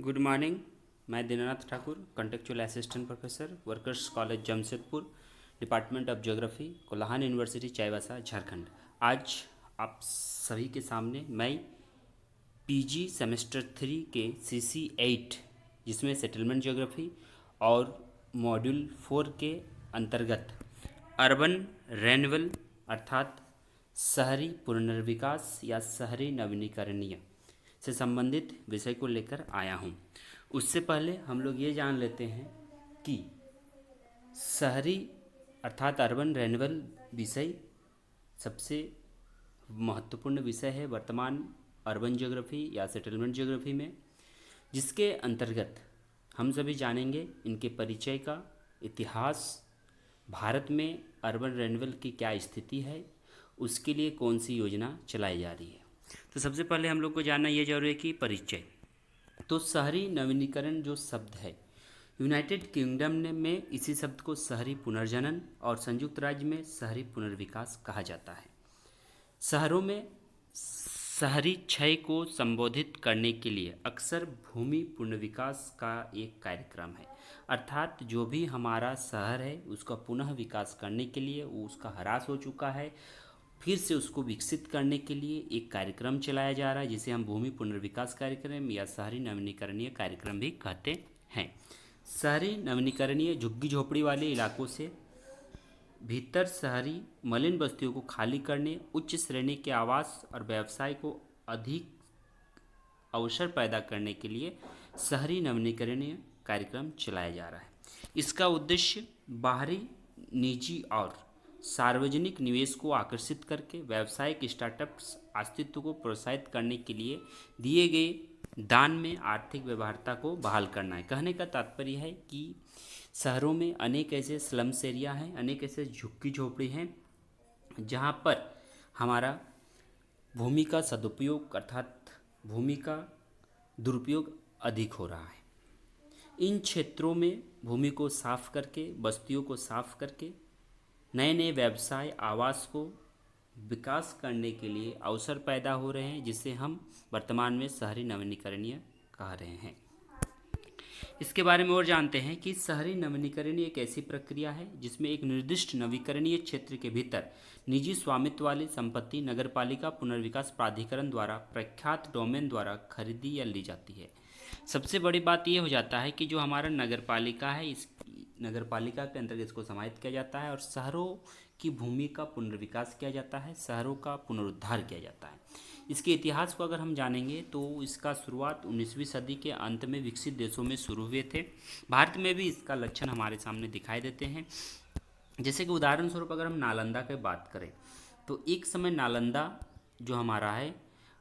Good morning. मैं Dinanath Thakur, contextual assistant professor, workers college Jamshedpur, department of geography, Kolhan university, Chaibasa, Jharkhand. आज आप सभी के सामने मैं पीजी सेमेस्टर 3 के सीसी 8 जिसमें सेटलमेंट ज्योग्राफी और मॉड्यूल 4 के अंतर्गत अर्बन रेन्यूअल अर्थात शहरी पुनर्विकास या शहरी नवीनीकरणीय से संबंधित विषय को लेकर आया हूँ। उससे पहले हम लोग ये जान लेते हैं कि शहरी अर्थात अर्बन रेन्यूअल विषय सबसे महत्वपूर्ण विषय है वर्तमान अर्बन ज्योग्राफी या सेटलमेंट ज्योग्राफी में, जिसके अंतर्गत हम सभी जानेंगे इनके परिचय का इतिहास, भारत में अर्बन रेन्यूअल की क्या स्थिति है, उसके लिए कौन सी योजना चलाई जा रही है। तो सबसे पहले हम लोग को जानना ये जरूरी है कि परिचय। तो शहरी नवीनीकरण जो शब्द है, यूनाइटेड किंगडम में इसी शब्द को शहरी पुनर्जनन और संयुक्त राज्य में शहरी पुनर्विकास कहा जाता है। शहरों में शहरी क्षय को संबोधित करने के लिए अक्सर भूमि पुनर्विकास का एक कार्यक्रम है, अर्थात जो भी हमारा शहर है उसका पुनः विकास करने के लिए, वो उसका ह्रास हो चुका है, फिर से उसको विकसित करने के लिए एक कार्यक्रम चलाया जा रहा है जिसे हम भूमि पुनर्विकास कार्यक्रम या शहरी नवीनीकरणीय कार्यक्रम भी कहते हैं। शहरी नवीनीकरणीय झुग्गी झोपड़ी वाले इलाकों से भीतर शहरी मलिन बस्तियों को खाली करने, उच्च श्रेणी के आवास और व्यवसाय को अधिक अवसर पैदा करने के लिए शहरी नवीनीकरणीय कार्यक्रम चलाया जा रहा है। इसका उद्देश्य बाहरी, निजी और सार्वजनिक निवेश को आकर्षित करके व्यावसायिक स्टार्टअप्स अस्तित्व को प्रोत्साहित करने के लिए दिए गए दान में आर्थिक व्यवहार्यता को बहाल करना है। कहने का तात्पर्य है कि शहरों में अनेक ऐसे स्लम्स एरिया हैं, अनेक ऐसे झुग्गी झोपड़ी हैं जहाँ पर हमारा भूमि का सदुपयोग अर्थात भूमि का दुरुपयोग अधिक हो रहा है। इन क्षेत्रों में भूमि को साफ करके, बस्तियों को साफ करके नए नए व्यवसाय, आवास को विकास करने के लिए अवसर पैदा हो रहे हैं, जिसे हम वर्तमान में शहरी नवीनीकरणीय कह रहे हैं। इसके बारे में और जानते हैं कि शहरी नवीनीकरणीय एक ऐसी प्रक्रिया है जिसमें एक निर्दिष्ट नवीकरणीय क्षेत्र के भीतर निजी स्वामित्व वाली संपत्ति नगरपालिका पुनर्विकास प्राधिकरण द्वारा प्रख्यात डोमेन द्वारा खरीदी या ली जाती है। सबसे बड़ी बात यह हो जाता है कि जो हमारा नगरपालिका है, इस नगरपालिका के अंतर्गत इसको समाहित किया जाता है और शहरों की भूमि का पुनर्विकास किया जाता है, शहरों का पुनरुद्धार किया जाता है। इसके इतिहास को अगर हम जानेंगे तो इसका शुरुआत 19वीं सदी के अंत में विकसित देशों में शुरू हुए थे। भारत में भी इसका लक्षण हमारे सामने दिखाई देते हैं। जैसे कि उदाहरण स्वरूप अगर हम नालंदा की बात करें तो एक समय नालंदा जो हमारा है,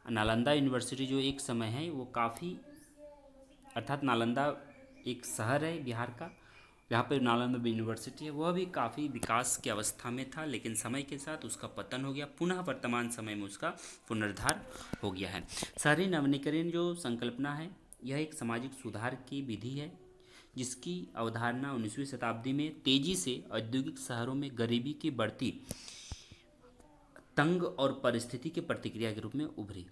नालंदा यूनिवर्सिटी जो एक समय है वो काफ़ी, अर्थात नालंदा एक शहर है बिहार का, जहाँ पर नालंदा यूनिवर्सिटी है, वह भी काफ़ी विकास की अवस्था में था, लेकिन समय के साथ उसका पतन हो गया। पुनः वर्तमान समय में उसका पुनरुद्धार हो गया है। शहरी नवीनीकरण जो संकल्पना है, यह एक सामाजिक सुधार की विधि है जिसकी अवधारणा 19वीं शताब्दी में तेजी से औद्योगिक शहरों में गरीबी की बढ़ती तंग और परिस्थिति की प्रतिक्रिया के रूप में उभरी।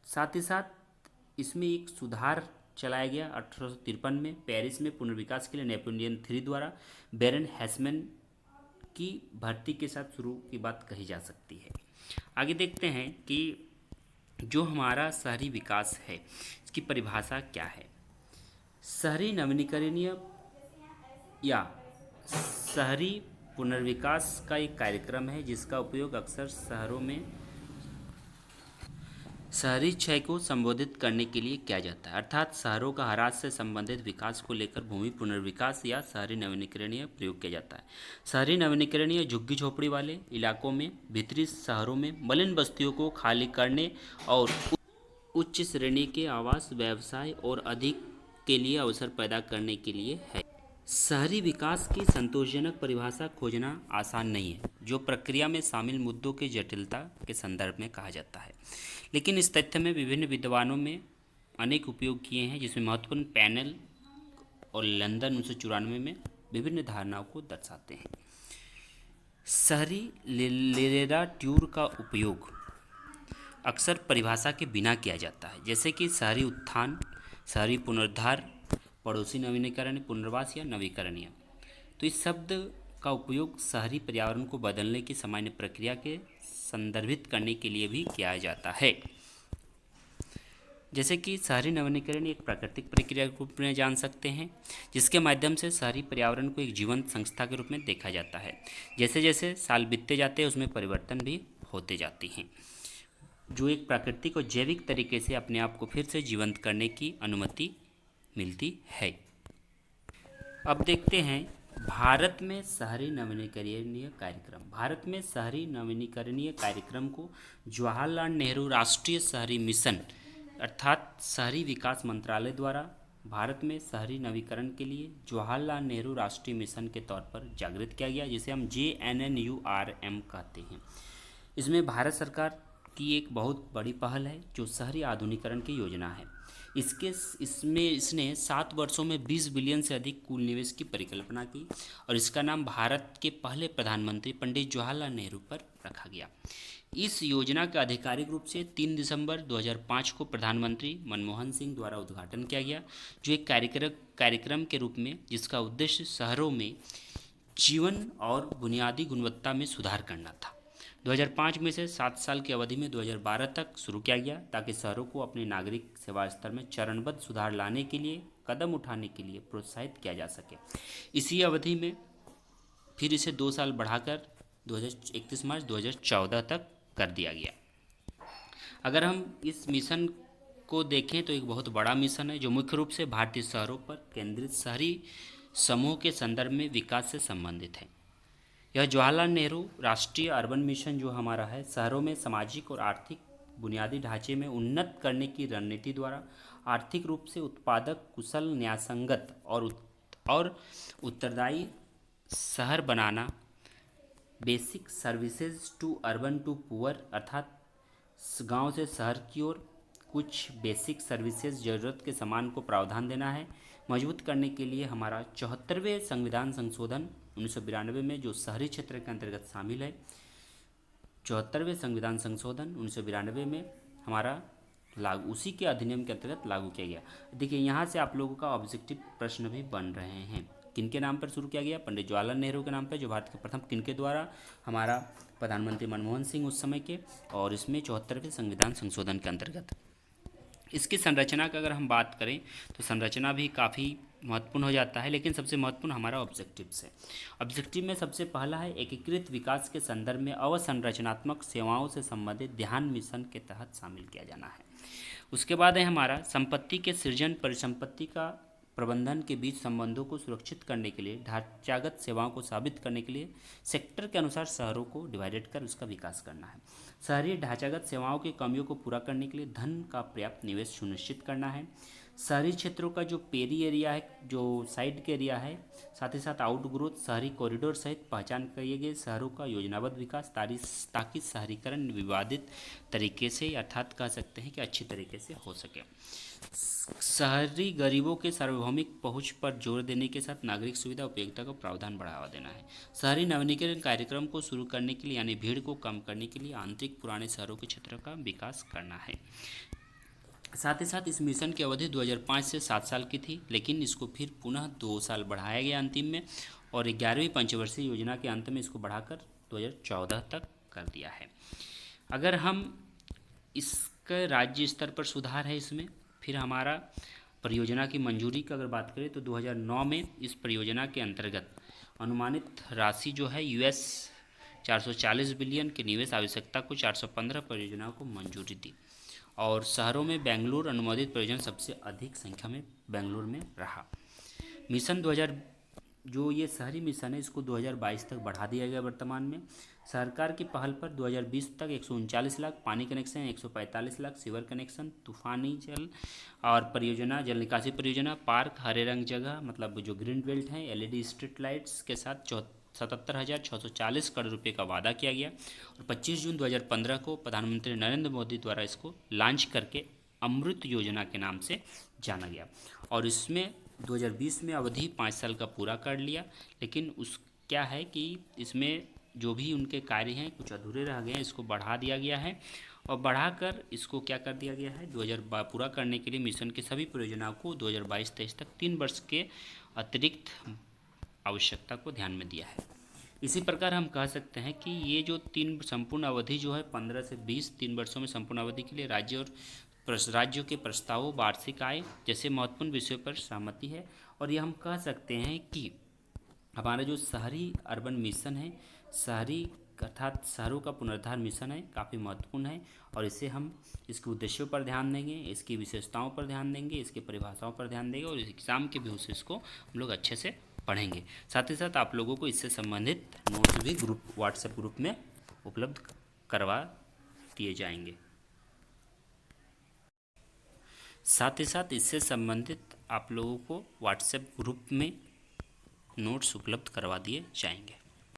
साथ ही साथ इसमें एक सुधार चलाया गया 1853 में पेरिस में पुनर्विकास के लिए नेपोलियन III द्वारा बैरन हैसमैन की भर्ती के साथ शुरू की बात कही जा सकती है। आगे देखते हैं कि जो हमारा शहरी विकास है इसकी परिभाषा क्या है। शहरी नवीनीकरणीय या शहरी पुनर्विकास का एक कार्यक्रम है जिसका उपयोग अक्सर शहरों में शहरी क्षय को संबोधित करने के लिए किया जाता है, अर्थात शहरों का ह्रास से संबंधित विकास को लेकर भूमि पुनर्विकास या शहरी नवीनीकरणीय प्रयोग किया जाता है। शहरी नवीनीकरणीय झुग्गी झोपड़ी वाले इलाकों में भीतरी शहरों में मलिन बस्तियों को खाली करने और उच्च श्रेणी के आवास, व्यवसाय और अधिक के लिए अवसर पैदा करने के लिए है। शहरी विकास की संतोषजनक परिभाषा खोजना आसान नहीं है, जो प्रक्रिया में शामिल मुद्दों की जटिलता के संदर्भ में कहा जाता है। लेकिन इस तथ्य में विभिन्न विद्वानों में अनेक उपयोग किए हैं, जिसमें महत्वपूर्ण पैनल और लंदन 1994 में विभिन्न धारणाओं को दर्शाते हैं। शहरी लिटरेचर का उपयोग अक्सर परिभाषा के बिना किया जाता है, जैसे कि शहरी उत्थान, शहरी पुनरुद्धार, पड़ोसी नवीनीकरण, पुनर्वास या नवीकरणीय। तो इस शब्द का उपयोग शहरी पर्यावरण को बदलने की सामान्य प्रक्रिया के संदर्भित करने के लिए भी किया जाता है। जैसे कि शहरी नवीनीकरण एक प्राकृतिक प्रक्रिया के रूप में जान सकते हैं, जिसके माध्यम से शहरी पर्यावरण को एक जीवंत संस्था के रूप में देखा जाता है। जैसे जैसे साल बीतते जाते हैं उसमें परिवर्तन भी होते जाते हैं, जो एक प्राकृतिक और जैविक तरीके से अपने आप को फिर से जीवंत करने की अनुमति मिलती है। अब देखते हैं भारत में शहरी नवीनीकरणीय कार्यक्रम। भारत में शहरी नवीनीकरणीय कार्यक्रम को जवाहरलाल नेहरू राष्ट्रीय शहरी मिशन अर्थात शहरी विकास मंत्रालय द्वारा भारत में शहरी नवीकरण के लिए जवाहरलाल नेहरू राष्ट्रीय मिशन के तौर पर जागृत किया गया, जिसे हम JNNURM कहते हैं। इसमें भारत सरकार की एक बहुत बड़ी पहल है जो शहरी आधुनिकीकरण की योजना है। इसने 7 वर्षों में 20 बिलियन से अधिक कुल निवेश की परिकल्पना की और इसका नाम भारत के पहले प्रधानमंत्री पंडित जवाहरलाल नेहरू पर रखा गया। इस योजना का आधिकारिक रूप से 3 दिसंबर 2005 को प्रधानमंत्री मनमोहन सिंह द्वारा उद्घाटन किया गया, जो एक कार्यक्रम के रूप में जिसका उद्देश्य शहरों में जीवन और बुनियादी गुणवत्ता में सुधार करना था। 2005 में से 7 साल की अवधि में 2012 तक शुरू किया गया, ताकि शहरों को अपने नागरिक सेवा स्तर में चरणबद्ध सुधार लाने के लिए कदम उठाने के लिए प्रोत्साहित किया जा सके। इसी अवधि में फिर इसे 2 साल बढ़ाकर 31 मार्च 2014 तक कर दिया गया। अगर हम इस मिशन को देखें तो एक बहुत बड़ा मिशन है जो मुख्य रूप से भारतीय शहरों पर केंद्रित शहरी समूह के संदर्भ में विकास से संबंधित है। यह जवाहरलाल नेहरू राष्ट्रीय अर्बन मिशन जो हमारा है, शहरों में सामाजिक और आर्थिक बुनियादी ढांचे में उन्नत करने की रणनीति द्वारा आर्थिक रूप से उत्पादक, कुशल, न्यायसंगत और उत्तरदायी शहर बनाना, basic services to urban to poor अर्थात गांव से शहर की ओर कुछ बेसिक सर्विसेज ज़रूरत के सामान को प्रावधान देना है। मजबूत करने के लिए हमारा 74वें संविधान संशोधन 1992 में जो शहरी क्षेत्र के अंतर्गत शामिल है, 74वें संविधान संशोधन 1992 में हमारा उसी के अधिनियम के अंतर्गत लागू किया गया। देखिए यहाँ से आप लोगों का ऑब्जेक्टिव प्रश्न भी बन रहे हैं। किनके नाम पर शुरू किया गया? पंडित जवाहरलाल नेहरू के नाम पर, जो भारत के प्रथम किनके द्वारा? हमारा प्रधानमंत्री मनमोहन सिंह उस समय के, और इसमें 74वें संविधान संशोधन के अंतर्गत। इसकी संरचना का अगर हम बात करें तो संरचना भी काफ़ी महत्वपूर्ण हो जाता है, लेकिन सबसे महत्वपूर्ण हमारा ऑब्जेक्टिव्स है। ऑब्जेक्टिव में सबसे पहला है एकीकृत विकास के संदर्भ में अवसंरचनात्मक सेवाओं से संबंधित ध्यान मिशन के तहत शामिल किया जाना है। उसके बाद है हमारा संपत्ति के सृजन, परिसंपत्ति का प्रबंधन के बीच संबंधों को सुरक्षित करने के लिए, ढांचागत सेवाओं को साबित करने के लिए सेक्टर के अनुसार शहरों को डिवाइडेड कर उसका विकास करना है। शहरी ढांचागत सेवाओं की कमियों को पूरा करने के लिए धन का पर्याप्त निवेश सुनिश्चित करना है। शहरी क्षेत्रों का जो पेरी एरिया है, जो साइड के एरिया है, साथ ही साथ आउटग्रोथ, शहरी कॉरिडोर सहित पहचान किए गए शहरों का योजनाबद्ध विकास ताकि शहरीकरण विवादित तरीके से अर्थात कह सकते हैं कि अच्छी तरीके से हो सके। शहरी गरीबों के सार्वभौमिक पहुंच पर जोर देने के साथ नागरिक सुविधा उपयोगिता को प्रावधान बढ़ावा देना है। शहरी नवीनीकरण कार्यक्रम को शुरू करने के लिए यानी भीड़ को कम करने के लिए आंतरिक पुराने शहरों के क्षेत्र का विकास करना है। साथ ही साथ इस मिशन की अवधि 2005 से 7 साल की थी, लेकिन इसको फिर पुनः 2 साल बढ़ाया गया अंतिम में, और 11वीं पंचवर्षीय योजना के अंत में इसको बढ़ाकर 2014 तक कर दिया है। अगर हम इसका राज्य स्तर पर सुधार है इसमें, फिर हमारा परियोजना की मंजूरी की अगर बात करें तो 2009 में इस परियोजना के अंतर्गत अनुमानित राशि जो है US 440 बिलियन के निवेश आवश्यकता को 415 परियोजनाओं को मंजूरी दी, और शहरों में बेंगलुरु अनुमोदित परियोजना सबसे अधिक संख्या में बेंगलुरु में रहा। मिशन 2000 जो ये शहरी मिशन है इसको 2022 तक बढ़ा दिया गया। वर्तमान में सरकार की पहल पर 2020 तक 139 लाख पानी कनेक्शन, 145 लाख सीवर कनेक्शन, तूफानी जल और परियोजना, जल निकासी परियोजना, पार्क, हरे रंग जगह मतलब जो ग्रीन बेल्ट हैं, LED स्ट्रीट लाइट्स के साथ 77,640 करोड़ रुपये का वादा किया गया, और 25 जून 2015 को प्रधानमंत्री नरेंद्र मोदी द्वारा इसको लॉन्च करके अमृत योजना के नाम से जाना गया। और इसमें 2020 में अवधि 5 साल का पूरा कर लिया, लेकिन उस क्या है कि इसमें जो भी उनके कार्य हैं कुछ अधूरे रह गए हैं, इसको बढ़ा दिया गया है और बढ़ाकर इसको क्या कर दिया गया है, 2000 पूरा करने के लिए मिशन की सभी परियोजनाओं को 2022-23 तक 3 वर्ष के अतिरिक्त आवश्यकता को ध्यान में दिया है। इसी प्रकार हम कह सकते हैं कि ये जो 3 संपूर्ण अवधि जो है 15 से 20 3 वर्षों में संपूर्ण अवधि के लिए राज्यों के प्रस्तावों, वार्षिक आय जैसे महत्वपूर्ण विषयों पर सहमति है। और ये हम कह सकते हैं कि हमारा जो शहरी अर्बन मिशन है, शहरी अर्थात शहरों का पुनरुद्धार मिशन है, काफ़ी महत्वपूर्ण है। और इसे हम इसके उद्देश्यों पर ध्यान देंगे, इसकी विशेषताओं पर ध्यान देंगे, इसकी परिभाषाओं पर ध्यान देंगे और एग्ज़ाम के भी उस इसको हम लोग अच्छे से पढ़ेंगे। साथ ही साथ आप लोगों को इससे संबंधित नोट्स भी व्हाट्सएप ग्रुप में उपलब्ध करवा दिए जाएंगे। साथ ही साथ इससे संबंधित आप लोगों को व्हाट्सएप ग्रुप में नोट्स उपलब्ध करवा दिए जाएंगे।